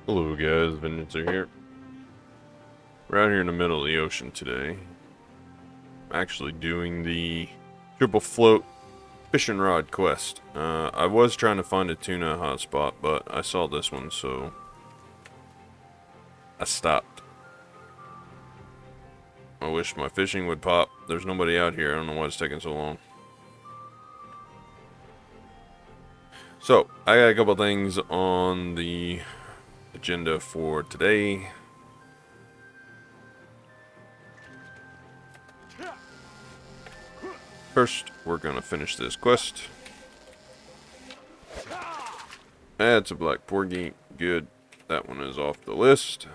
Hello guys, Vengeancer here. We're out here in the middle of the ocean today. I'm actually doing the triple float fishing rod quest. I was trying to find a tuna hotspot, but I saw this one, so I stopped. I wish my fishing would pop. There's nobody out here. I don't know why it's taking so long. So, I got a couple things on the agenda for today. First, we're gonna finish this quest. That's a black porgy. Good. That one is off the list.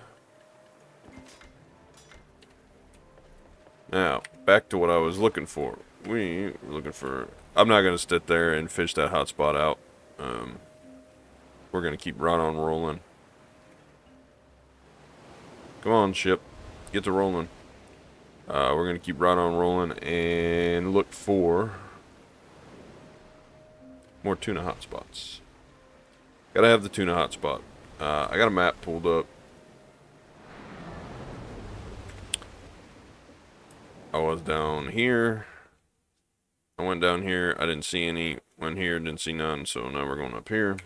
Now, back to what I was looking for. We were looking for... I'm not going to sit there and fish that hotspot out. We're going to keep right on rolling. Come on, ship. Get to rolling. We're going to keep right on rolling and look for more tuna hotspots. Gotta have the tuna hotspot. I got a map pulled up. I was down here. I went down here. I didn't see any. Went here. Didn't see none. So now we're going up here.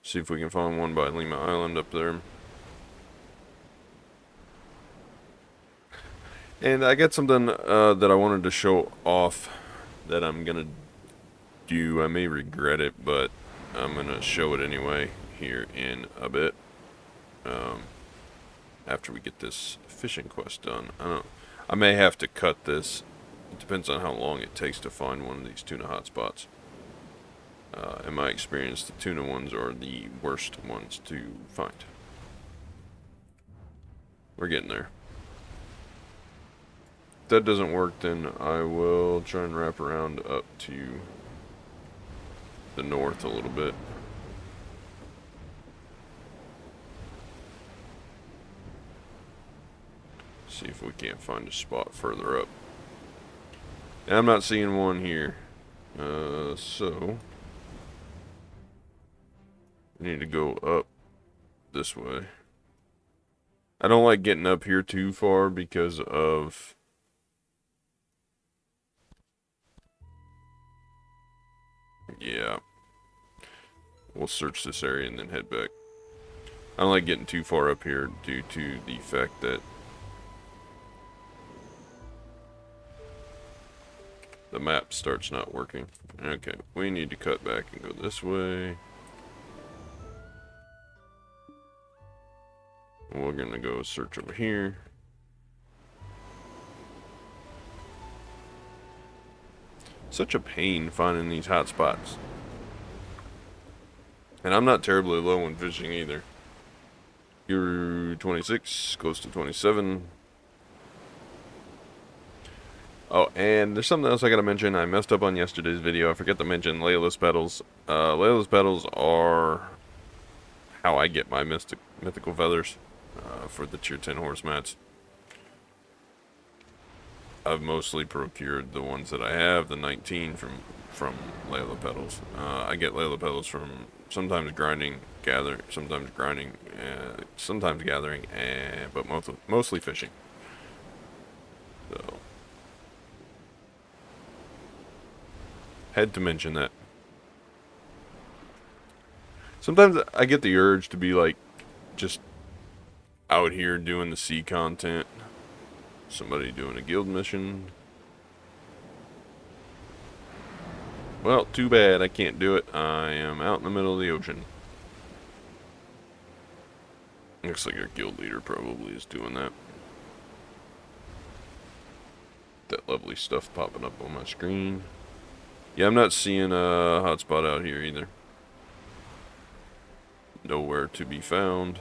See if we can find one by Lima Island up there. And I got something that I wanted to show off that I'm going to do. I may regret it, but I'm going to show it anyway here in a bit. After we get this fishing quest done. I may have to cut this. It depends on how long it takes to find one of these tuna hotspots. In my experience, the tuna ones are the worst ones to find. We're getting there. If that doesn't work, then I will try and wrap around up to the north a little bit. See if we can't find a spot further up. And I'm not seeing one here. So we need to go up this way. I don't like getting up here too far because of yeah. We'll search this area and then head back. I don't like getting too far up here due to the fact that the map starts not working. Okay, we need to cut back and go this way. We're gonna go search over here. Such a pain finding these hot spots. And I'm not terribly low in fishing either. You're 26, close to 27. Oh, and there's something else I gotta mention. I messed up on yesterday's video. I forgot to mention Layla's pedals. Layla's pedals are how I get my mythical feathers for the tier 10 horse mats. I've mostly procured the ones that I have, the 19 from Layla pedals. I get Layla pedals from sometimes grinding, sometimes gathering, but mostly fishing. So had to mention that. Sometimes I get the urge to be like just out here doing the sea content. Somebody doing a guild mission. Well, too bad I can't do it. I am out in the middle of the ocean. Looks like our guild leader probably is doing that. That lovely stuff popping up on my screen. Yeah, I'm not seeing a hotspot out here either. Nowhere to be found.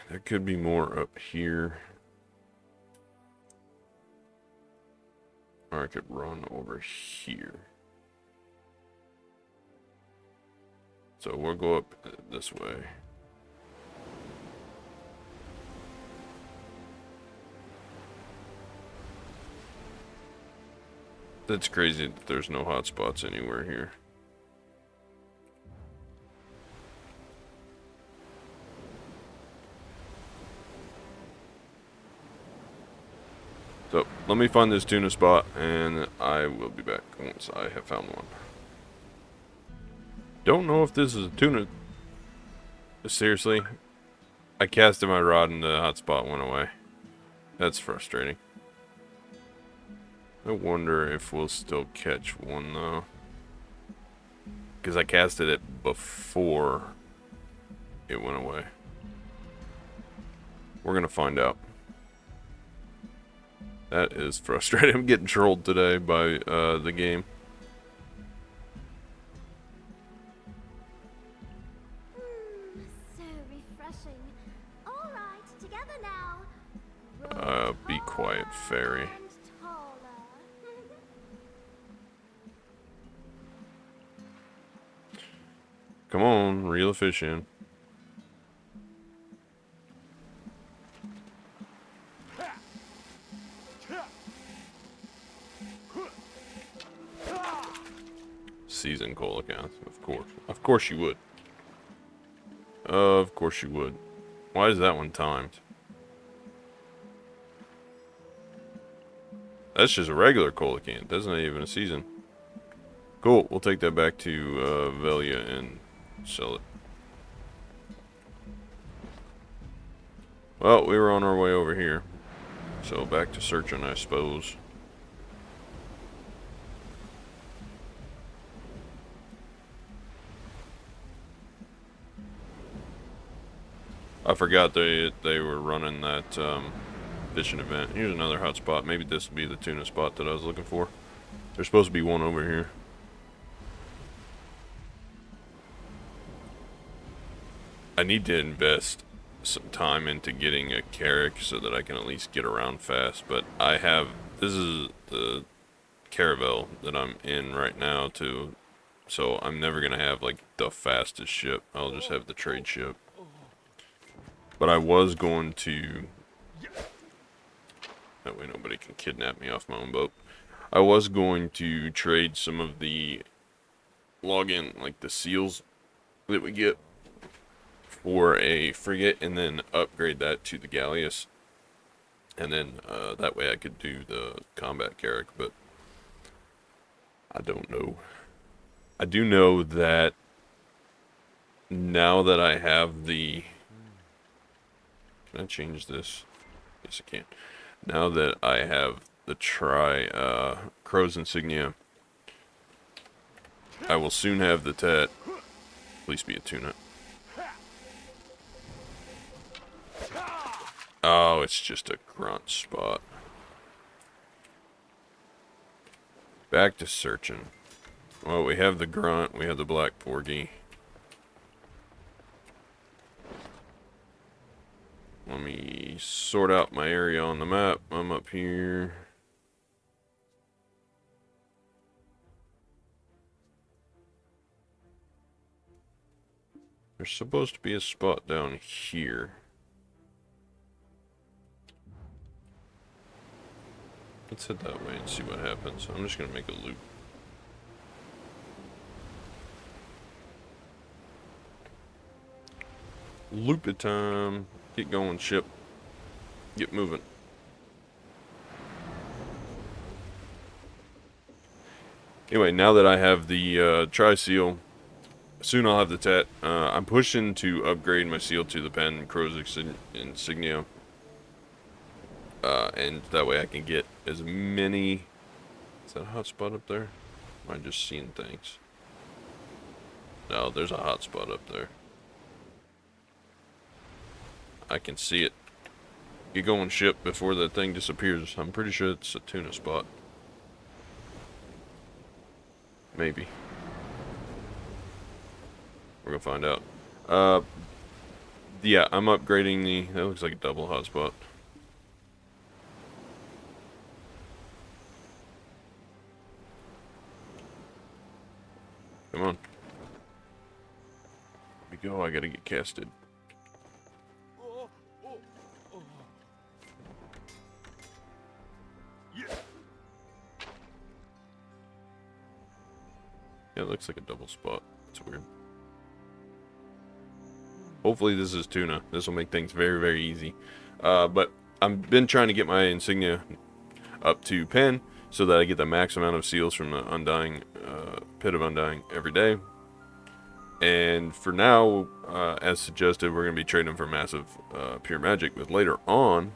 There could be more up here. Or I could run over here. So we'll go up this way. That's crazy that there's no hotspots anywhere here. So, let me find this tuna spot, and I will be back once I have found one. Don't know if this is a tuna. Seriously, I casted my rod and the hotspot went away. That's frustrating. I wonder if we'll still catch one, though. Because I casted it before it went away. We're going to find out. That is frustrating. I'm getting trolled today by the game. So refreshing. All right, together now. Be quiet, fairy. And taller. Come on, reel a fish in. Season coelacanth, of course. Of course you would. Of course you would. Why is that one timed? That's just a regular coelacanth. That's not even a season. Cool. We'll take that back to Velia and sell it. Well, we were on our way over here. So back to searching, I suppose. I forgot they were running that fishing event. Here's another hot spot. Maybe this will be the tuna spot that I was looking for. There's supposed to be one over here. I need to invest some time into getting a Carrack so that I can at least get around fast. But I have, this is the caravel that I'm in right now too. So I'm never going to have like the fastest ship. I'll just have the trade ship. But I was going to, that way nobody can kidnap me off my own boat. I was going to trade some of the login, like the seals that we get for a frigate, and then upgrade that to the Galleass. And then that way I could do the combat Carrack, but I don't know. I do know that now that I have the... Can I change this? Yes, I can. Now that I have the Crow's Insignia, I will soon have the Tet. Please be a tuna. Oh, it's just a grunt spot. Back to searching. Well, we have the grunt, we have the black porgy. Let me sort out my area on the map. I'm up here. There's supposed to be a spot down here. Let's head that way and see what happens. I'm just gonna make a loop. Loop it time. Get going, ship. Get moving. Anyway, now that I have the Tri-Seal, soon I'll have the Tet. I'm pushing to upgrade my seal to the Pen Crow's Insignia. And that way I can get as many... Is that a hot spot up there? Am I just seeing things? No, there's a hot spot up there. I can see it. Get going, ship, before that thing disappears. I'm pretty sure it's a tuna spot. Maybe. We're gonna find out. Yeah, I'm upgrading the... That looks like a double hotspot. Come on. Here we go, I gotta get casted. Yeah, it looks like a double spot. It's weird. Hopefully this is tuna. This will make things very, very easy. But I've been trying to get my insignia up to pen so that I get the max amount of seals from the Undying Pit of Undying every day. And for now, as suggested, we're going to be trading them for massive pure magic. But later on,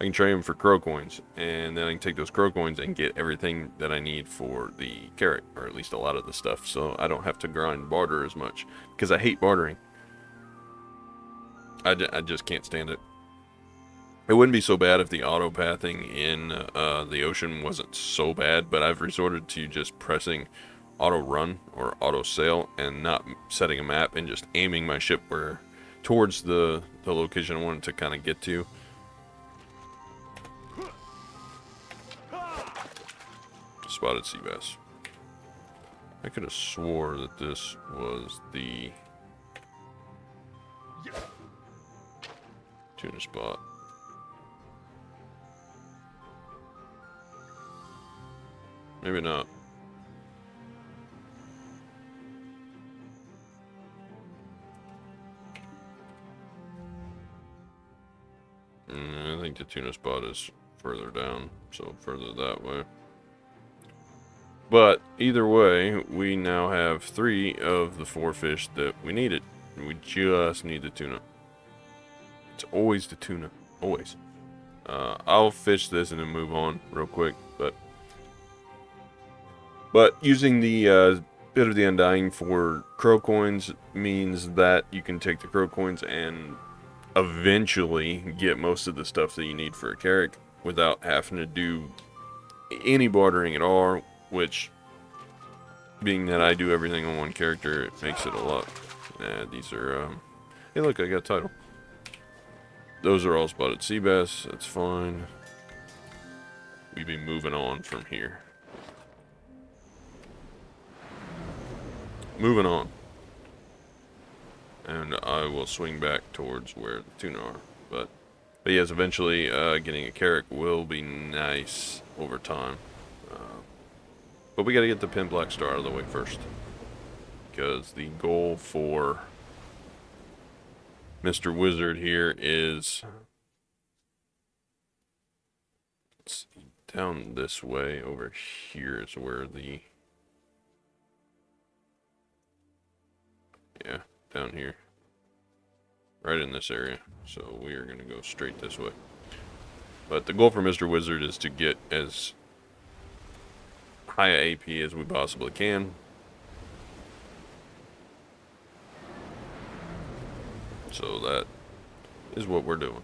I can trade them for crow coins. And then I can take those crow coins and get everything that I need for the carrot. Or at least a lot of the stuff. So I don't have to grind barter as much. Because I hate bartering. I just can't stand it. It wouldn't be so bad if the auto-pathing in the ocean wasn't so bad. But I've resorted to just pressing auto run or auto sail and not setting a map and just aiming my ship towards the location I wanted to kind of get to. Spotted sea bass. I could have swore that this was the tuna spot. Maybe not. I think the tuna spot is further down, so further that way. But either way, we now have 3 of the 4 fish that we needed. We just need the tuna. It's always the tuna, always. I'll fish this and then move on real quick. But using the Pit of the Undying for crow coins means that you can take the crow coins and eventually get most of the stuff that you need for a Carrack without having to do any bartering at all, which, being that I do everything on one character, it makes it a lot. These are, hey look, I got a title. Those are all spotted sea bass, that's fine. We'll be moving on from here. Moving on. And I will swing back towards where the tuna are. But yes, eventually getting a Carrack will be nice over time. But we got to get the Pin Black Star out of the way first. Because the goal for Mr. Wizard here is... Let's see, down this way over here is where the... Yeah, down here. Right in this area. So we are going to go straight this way. But the goal for Mr. Wizard is to get as high a AP as we possibly can. So that is what we're doing.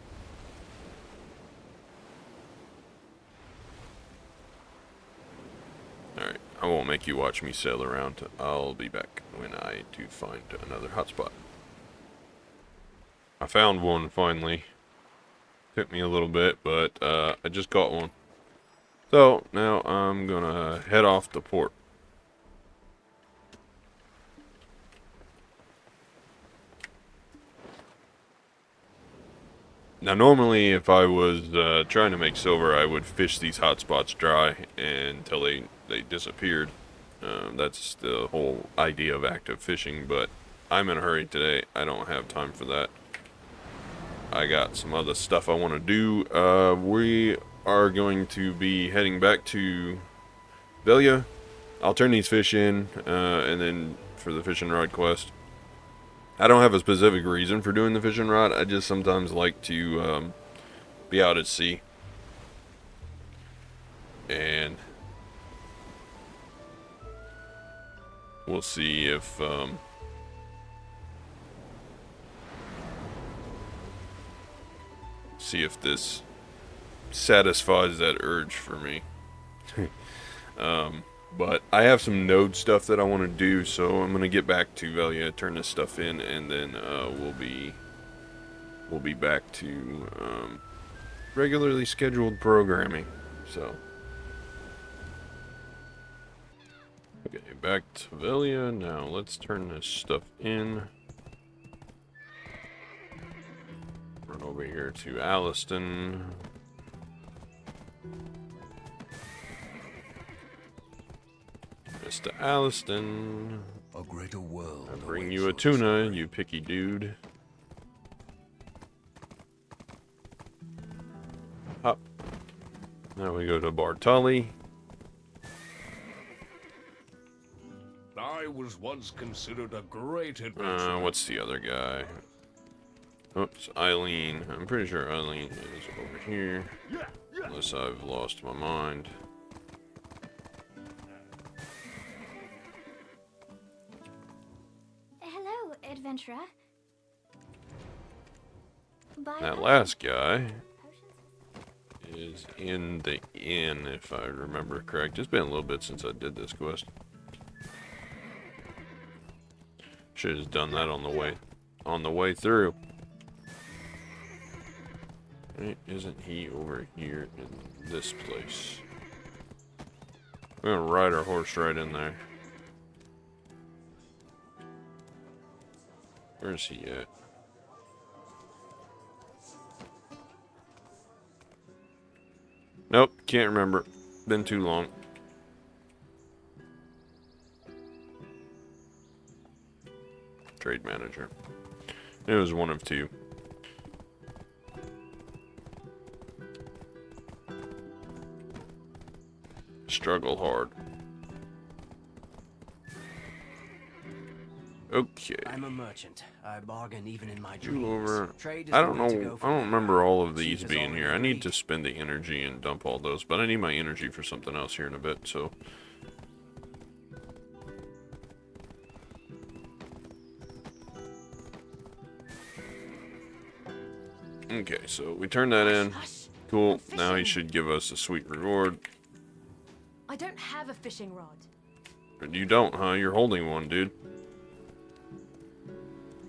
Alright, I won't make you watch me sail around. I'll be back when I do find another hotspot. I found one finally. Took me a little bit, but I just got one. So now I'm gonna head off to port. Now normally if I was trying to make silver, I would fish these hotspots dry until they disappeared. That's the whole idea of active fishing, but I'm in a hurry today. I don't have time for that. I got some other stuff I want to do. We are going to be heading back to Velia. I'll turn these fish in, and then for the fishing rod quest. I don't have a specific reason for doing the fishing rod. I just sometimes like to be out at sea. And we'll see if this satisfies that urge for me. But I have some node stuff that I want to do, so I'm gonna get back to Velia, turn this stuff in, and then we'll be back to regularly scheduled programming. So okay, back to Velia. Now let's turn this stuff in. Run over here to Alliston. Mr. Alliston. A greater world. I bring you a tuna, you picky dude. Hop. Now we go to Bartali. I was once considered a great adventurer. What's the other guy? Oops, Eileen. I'm pretty sure Eileen is over here. Unless I've lost my mind. Hello, adventurer. Buy That potions. last guy is in the inn, if I remember correct. It's been a little bit since I did this quest. Should have done that on the way through. Right, isn't he over here in this place? We're gonna ride our horse right in there. Where's he at? Nope, can't remember. Been too long. Trade manager. It was one of two. Struggle hard. Okay. I'm a merchant. I bargain even in my You dreams. over. Trade is I the don't way to know. go I from don't here. remember all of Chief these has being already here. I need agreed. to spend the energy and dump all those, but I need my energy for something else here in a bit. So. Okay, so we turn that in. Hush. Cool. I'm Now he fishing. should give us a sweet reward. I don't have a fishing rod. You don't, huh? You're holding one, dude.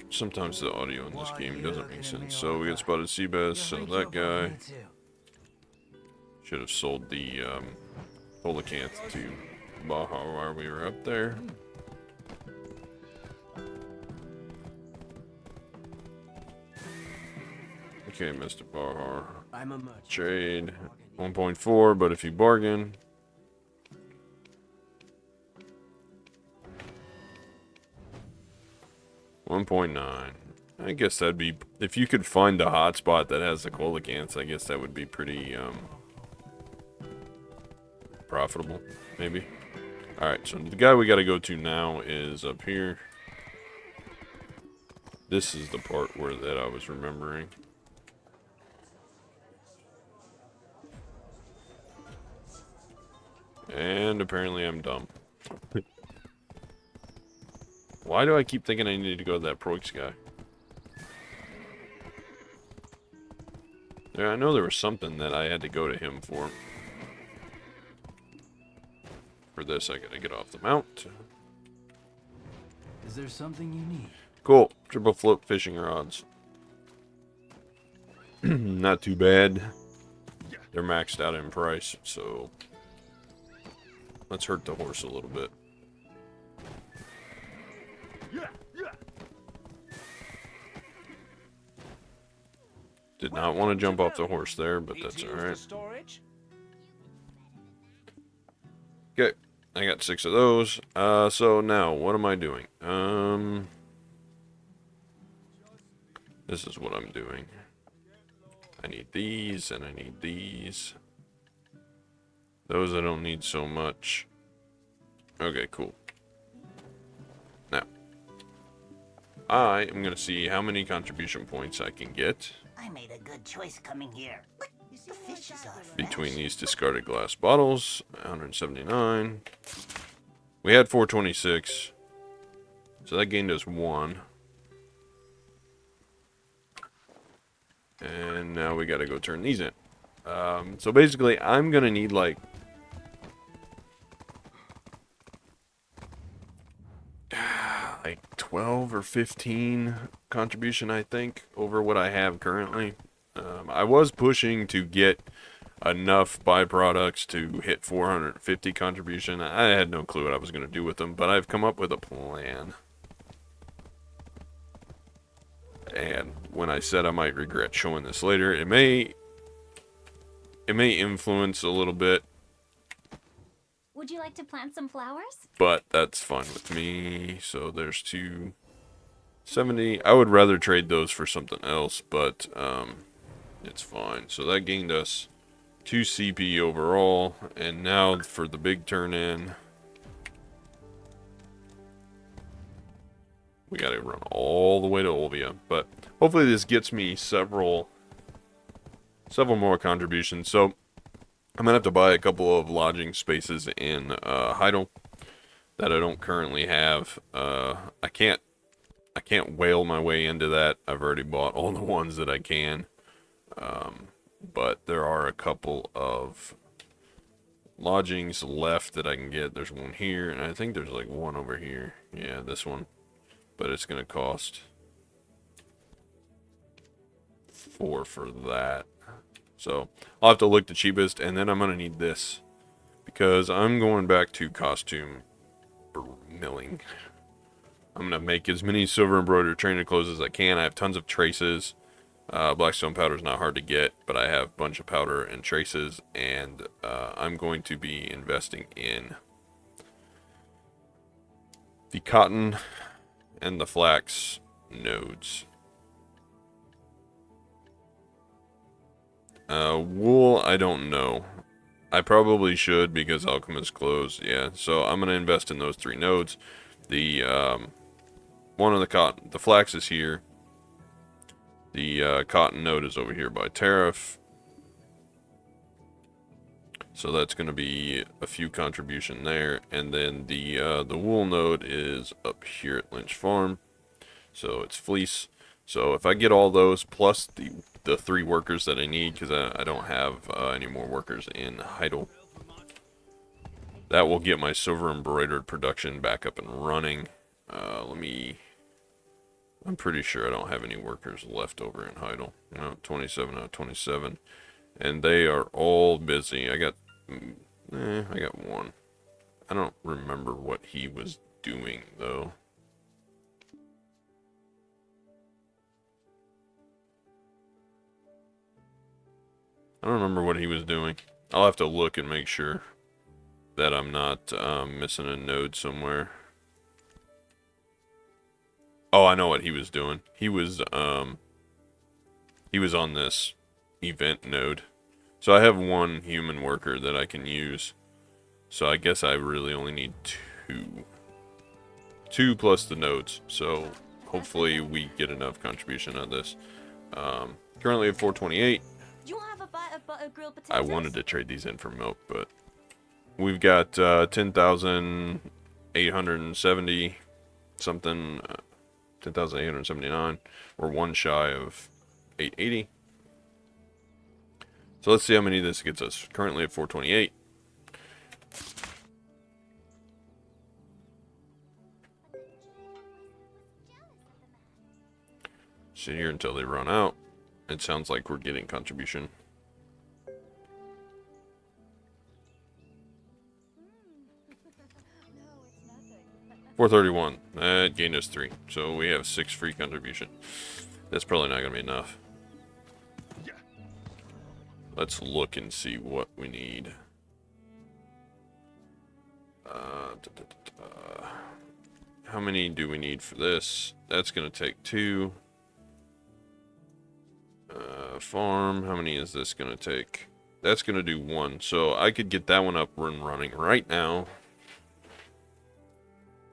Sometimes the audio in this Why game you doesn't looking make at sense. me So like we get that? spotted sea bass, sell think that you're guy. me too. Should have sold the Holocanth to Baja while we were up there. Okay, Mr. Baja. I'm a merchant. Trade 1.4, but if you bargain. $1.9. I guess that'd be, if you could find the hotspot that has the coelacanths, I guess that would be pretty profitable, maybe. Alright, so the guy we gotta go to now is up here. This is the part where that I was remembering. And apparently I'm dumb. Why do I keep thinking I need to go to that Proix guy? Yeah, I know there was something that I had to go to him for. For this, I gotta get off the mount. Is there something you need? Cool. Triple float fishing rods. Not too bad. They're maxed out in price, so let's hurt the horse a little bit. Did not want to jump off the horse there, but that's alright. Storage? Okay, I got 6 of those. So now, what am I doing? This is what I'm doing. I need these, and I need these. Those I don't need so much. Okay, cool. Now, I am going to see how many contribution points I can get I made a good choice coming here. Look, the fishes are fresh. between these discarded glass bottles. 179. We had 426. So that gained us 1. And now we got to go turn these in. So basically, I'm going to need like 12 or 15 contribution, I think, over what I have currently. I was pushing to get enough byproducts to hit 450 contribution. I had no clue what I was going to do with them, but I've come up with a plan. And when I said I might regret showing this later, it may influence a little bit, Would you like to plant some flowers? but that's fine with me. So there's 270. I would rather trade those for something else, but it's fine. So that gained us 2 CP overall, and now for the big turn in, we gotta run all the way to Olvia. But hopefully this gets me several more contributions. So I'm gonna have to buy a couple of lodging spaces in Heidel that I don't currently have. I can't whale my way into that. I've already bought all the ones that I can. But there are a couple of lodgings left that I can get. There's one here, and I think there's like one over here. Yeah, this one. But it's going to cost 4 for that. So I'll have to look the cheapest, and then I'm going to need this. Because I'm going back to costume milling. I'm going to make as many silver embroidered trainer clothes as I can. I have tons of traces. Blackstone powder is not hard to get, but I have a bunch of powder and traces, and I'm going to be investing in the cotton and the flax nodes. Wool, I don't know. I probably should because Alchemist closed. Yeah, so I'm going to invest in those 3 nodes. The one of the flax is here. The cotton node is over here by Tariff. So that's going to be a few contribution there. And then the wool node is up here at Lynch Farm. So it's fleece. So if I get all those plus the 3 workers that I need, because I don't have any more workers in Heidel, that will get my silver embroidered production back up and running. I'm pretty sure I don't have any workers left over in Heidel. No, 27 out of 27. And they are all busy. I got one. I don't remember what he was doing, though. I don't remember what he was doing. I'll have to look and make sure that I'm not missing a node somewhere. Oh, I know what he was doing. He was on this event node. So I have 1 human worker that I can use. So I guess I really only need 2. 2 plus the nodes. So hopefully we get enough contribution on this. Currently at 428. Do you have a bite of butter grilled potatoes? I wanted to trade these in for milk, but we've got 10,870 something. 10,879. We're 1 shy of 880. So let's see how many this gets us. Currently at 428. Sit here until they run out. It sounds like we're getting contribution. 431. That gained us 3. So we have 6 free contribution. That's probably not going to be enough. Let's look and see what we need. How many do we need for this? That's going to take 2. Farm. How many is this going to take? That's going to do 1. So I could get that one up and running right now.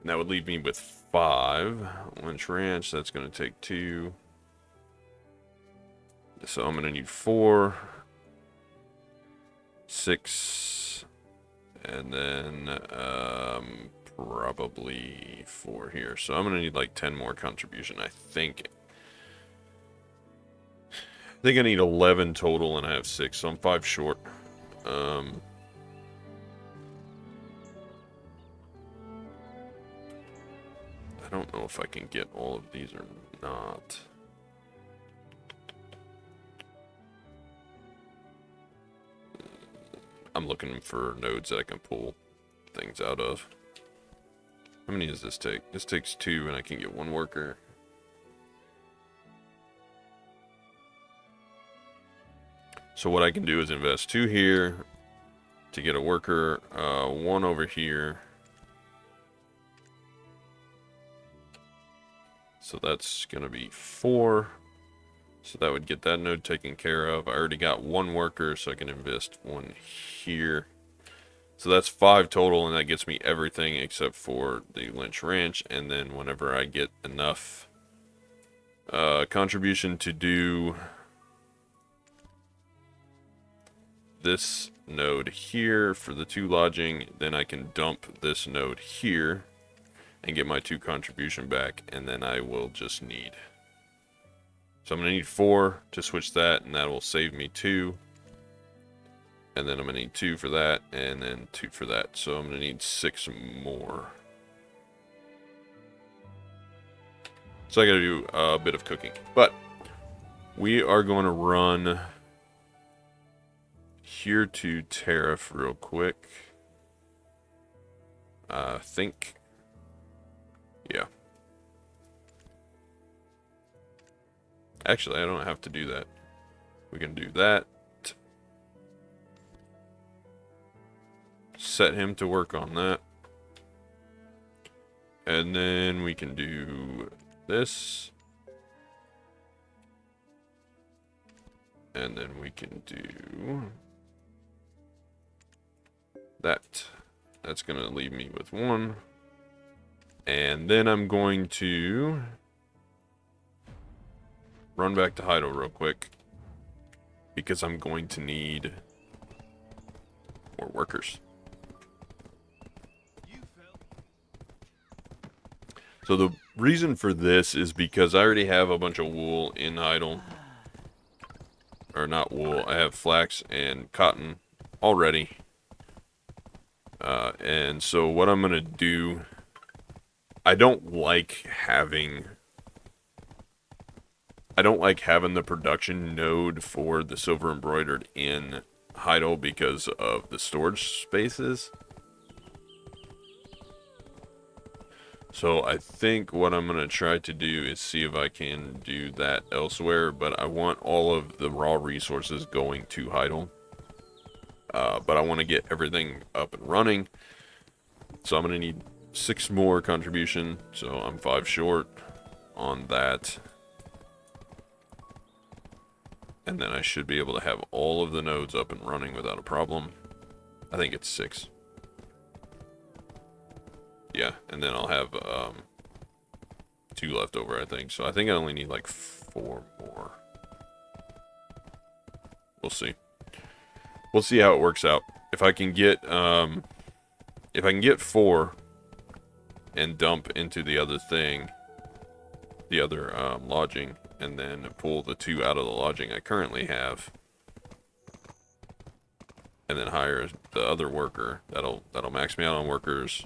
And that would leave me with 5. Lynch Ranch, that's going to take 2. So I'm going to need 4. 6. And then probably 4 here. So I'm going to need like 10 more contribution, I think. I think I need 11 total and I have 6, so I'm 5 short. I don't know if I can get all of these or not. I'm looking for nodes that I can pull things out of. How many does this take? This takes 2 and I can get 1 worker. So what I can do is invest 2 here to get a worker, 1 over here. So that's going to be 4. So that would get that node taken care of. I already got one worker, so I can invest one here. So that's 5 total, and that gets me everything except for the Lynch Ranch. And then whenever I get enough contribution to do this node here for the 2 lodging, then I can dump this node here and get my 2 contribution back, and then I will just need. So I'm going to need 4 to switch that, and that will save me 2. And then I'm going to need 2 for that, and then 2 for that. So I'm going to need 6 more. So I got to do a bit of cooking. But we are going to run here to Tariff real quick. I think. Yeah. Actually, I don't have to do that. We can do that. Set him to work on that. And then we can do this. And then we can do that. That's going to leave me with 1. And then I'm going to run back to Heidel real quick, because I'm going to need more workers. So the reason for this is because I already have a bunch of wool in Heidel. Or not wool, I have flax and cotton already. And so what I'm going to do, I don't like having the production node for the silver embroidered in Heidel because of the storage spaces. So I think what I'm going to try to do is see if I can do that elsewhere, but I want all of the raw resources going to Heidel. But I want to get everything up and running. So I'm going to need 6 more contribution, so I'm 5 short on that. And then I should be able to have all of the nodes up and running without a problem. I think it's 6. Yeah, and then I'll have 2 left over, I think. So I think I only need like 4 more. We'll see. We'll see how it works out. If I can get 4 and dump into the other thing, the other lodging, and then pull the 2 out of the lodging I currently have, and then hire the other worker, that'll max me out on workers.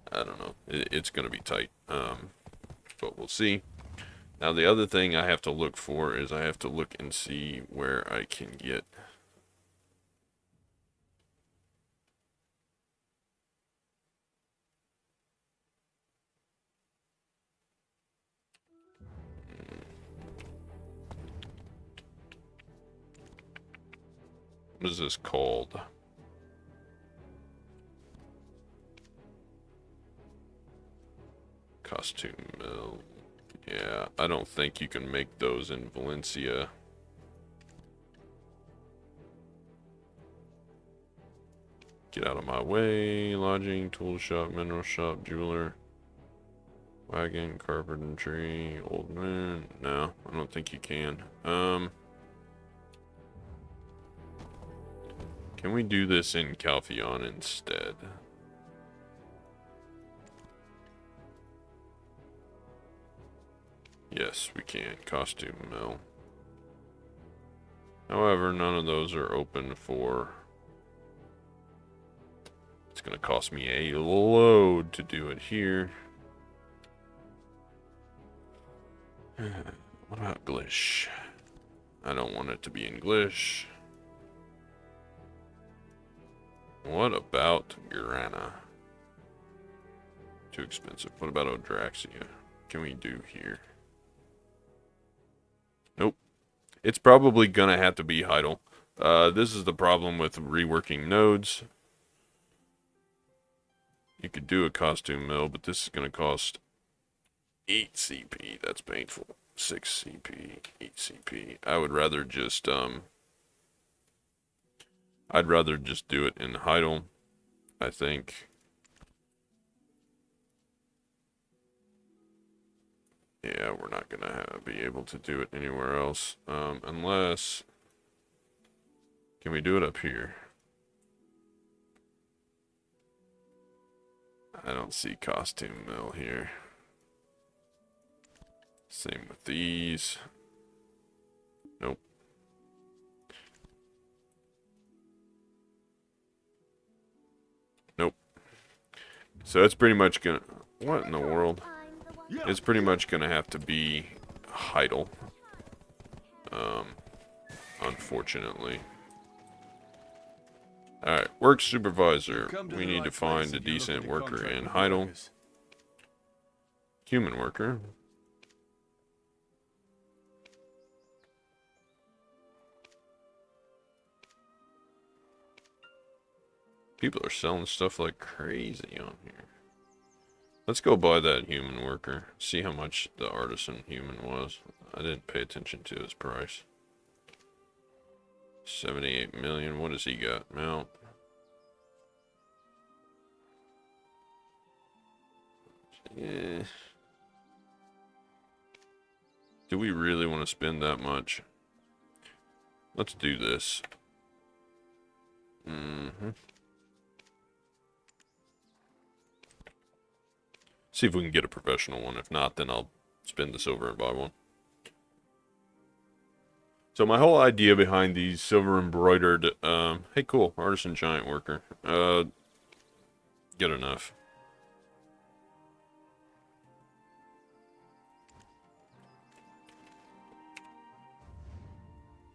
I don't know. It's going to be tight. But we'll see. Now the other thing I have to look for is I have to look and see where I can get what is this called? Costume mill. Yeah, I don't think you can make those in Valencia. Get out of my way. Lodging, tool shop, mineral shop, jeweler, wagon, carpentry, old man. No, I don't think you can. Can we do this in Calpheon instead? Yes, we can. Costume mill. However, none of those are open for... It's going to cost me a load to do it here. What about Glish? I don't want it to be in Glish. What about Urana? Too expensive. What about Odraxia? Can we do here? Nope. It's probably gonna have to be Heidel. This is the problem with reworking nodes. You could do a costume mill, but this is gonna cost 8 CP. That's painful. 6 CP, 8 CP. I would rather just I'd rather just do it in Heidel, I think. Yeah, we're not gonna be able to do it anywhere else, unless, can we do it up here? I don't see costume mill here. Same with these. Nope. Nope. So it's pretty much gonna, what in the world? It's pretty much gonna have to be Heidel. Unfortunately. Alright, work supervisor. We need to find a decent worker in Heidel. Human worker. People are selling stuff like crazy on here. Let's go buy that human worker. See how much the artisan human was. I didn't pay attention to his price. 78 million. What does he got? Mount. Yeah. Do we really want to spend that much? Let's do this. See if we can get a professional one. If not, then I'll spend the silver and buy one. So my whole idea behind these silver embroidered, hey cool, artisan giant worker, good enough.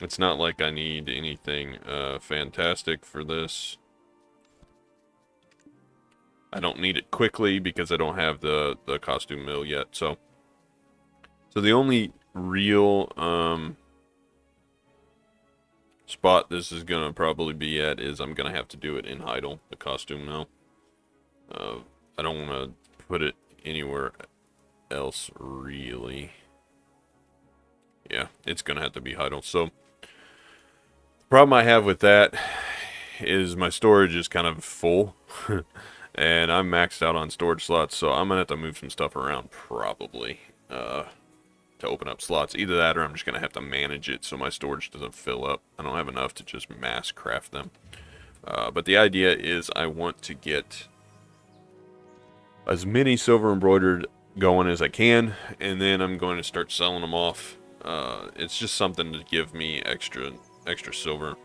It's not like I need anything, fantastic for this. I don't need it quickly because I don't have the costume mill yet, so the only real, spot this is gonna probably be at is I'm gonna have to do it in Heidel, the costume mill. I don't want to put it anywhere else really. Yeah, it's gonna have to be Heidel. So the problem I have with that is my storage is kind of full. And I'm maxed out on storage slots, so I'm gonna have to move some stuff around probably to open up slots. Either that or I'm just gonna have to manage it so my storage doesn't fill up. I don't have enough to just mass craft them. But the idea is I want to get as many silver embroidered going as I can, and then I'm going to start selling them off. It's just something to give me extra silver.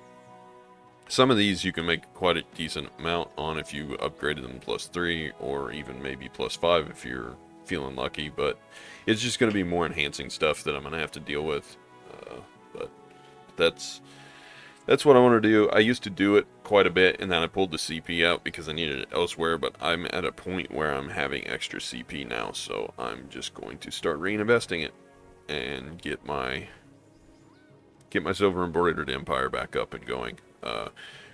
Some of these you can make quite a decent amount on if you upgraded them +3 or even maybe +5 if you're feeling lucky, but it's just going to be more enhancing stuff that I'm going to have to deal with. But that's what I want to do. I used to do it quite a bit, and then I pulled the CP out because I needed it elsewhere, but I'm at a point where I'm having extra CP now, so I'm just going to start reinvesting it and get my silver embroidered empire back up and going.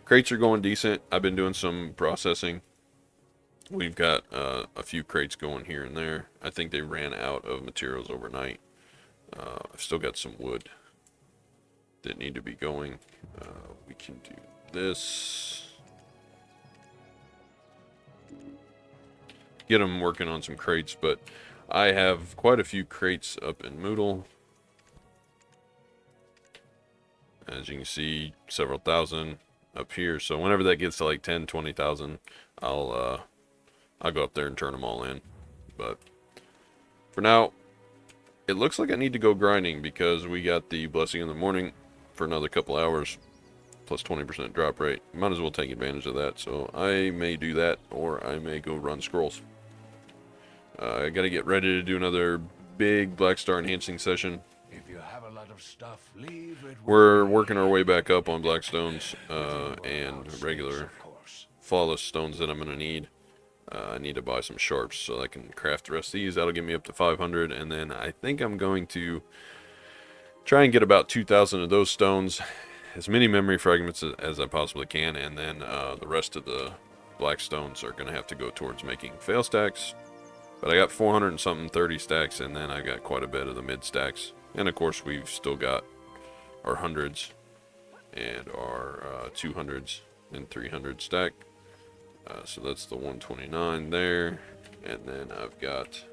Crates are going decent. I've been doing some processing. We've got a few crates going here and there. I think they ran out of materials overnight. I've still got some wood that need to be going. We can do this. Get them working on some crates, but I have quite a few crates up in Moodle. As you can see, several thousand up here. So whenever that gets to like 10, 20,000, I'll go up there and turn them all in. But for now, it looks like I need to go grinding because we got the blessing in the morning for another couple hours, plus 20% drop rate. Might as well take advantage of that. So I may do that, or I may go run scrolls. I got to get ready to do another big Black Star enhancing session. If you have a lot of stuff, leave it. We're working our way back up on black stones and regular flawless stones that I'm going to need. I need to buy some sharps so I can craft the rest of these. That'll get me up to 500, and then I think I'm going to try and get about 2,000 of those stones, as many memory fragments as I possibly can, and then the rest of the black stones are going to have to go towards making fail stacks, But I got 400 and something 30 stacks, and then I got quite a bit of the mid stacks. And of course, we've still got our hundreds and our 200s and 300 stack. So that's the 129 there. And then I've got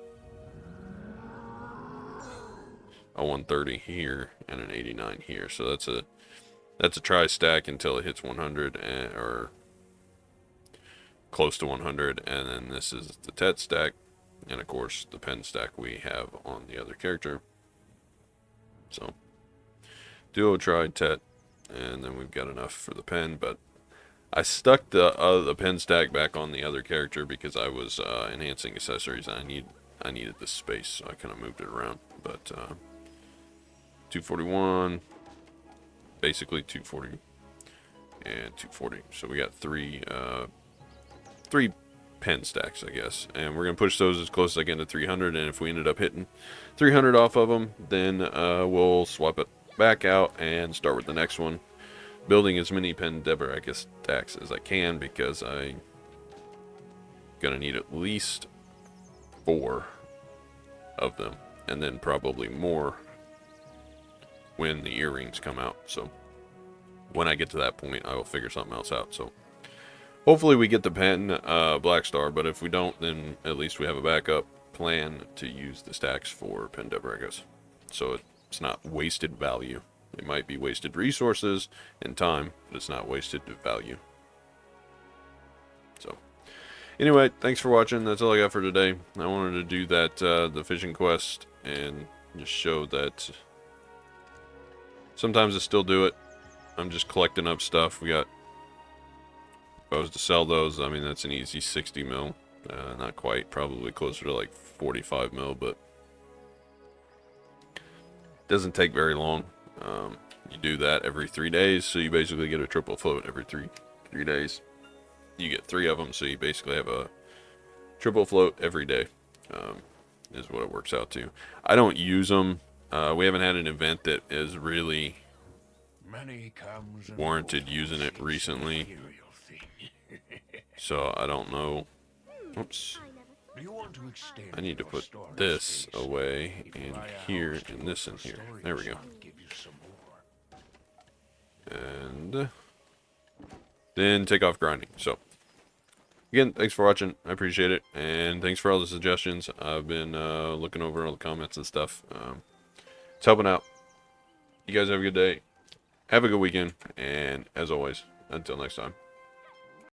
a 130 here and an 89 here. So that's a try stack until it hits 100 or close to 100. And then this is the Tet stack. And of course, the pen stack we have on the other character. So, duo, tri, Tet, and then we've got enough for the pen. But I stuck the pen stack back on the other character because I was enhancing accessories. And I needed the space, so I kind of moved it around. But 241, basically 240, and 240. So we got three pen stacks, I guess, and we're gonna push those as close as I can to 300. And if we ended up hitting 300 off of them, then we'll swap it back out and start with the next one, building as many Pendeboricus stacks as I can, because I'm gonna need at least 4 of them, and then probably more when the earrings come out. So when I get to that point, I will figure something else out. So hopefully we get the pen Black Star, but if we don't, then at least we have a backup plan to use the stacks for Pendeboricus. So it's not wasted value. It might be wasted resources and time, but it's not wasted value. So anyway, thanks for watching. That's all I got for today. I wanted to do that, the fishing quest, and just show that sometimes I still do it. I'm just collecting up stuff. We got, if I was to sell those, I mean, that's an easy 60 mil. Not quite, probably closer to like 45 mil, but doesn't take very long. You do that every 3 days, so you basically get a triple float every three days. You get 3 of them, so you basically have a triple float every day, is what it works out to. I don't use them. We haven't had an event that is really warranted using it recently, so I don't know. Oops. I need to put this away in here and this in here. There we go. And then take off grinding. So again, thanks for watching. I appreciate it, and thanks for all the suggestions. I've been looking over all the comments and stuff. It's helping out. You guys have a good day. Have a good weekend, and as always, until next time.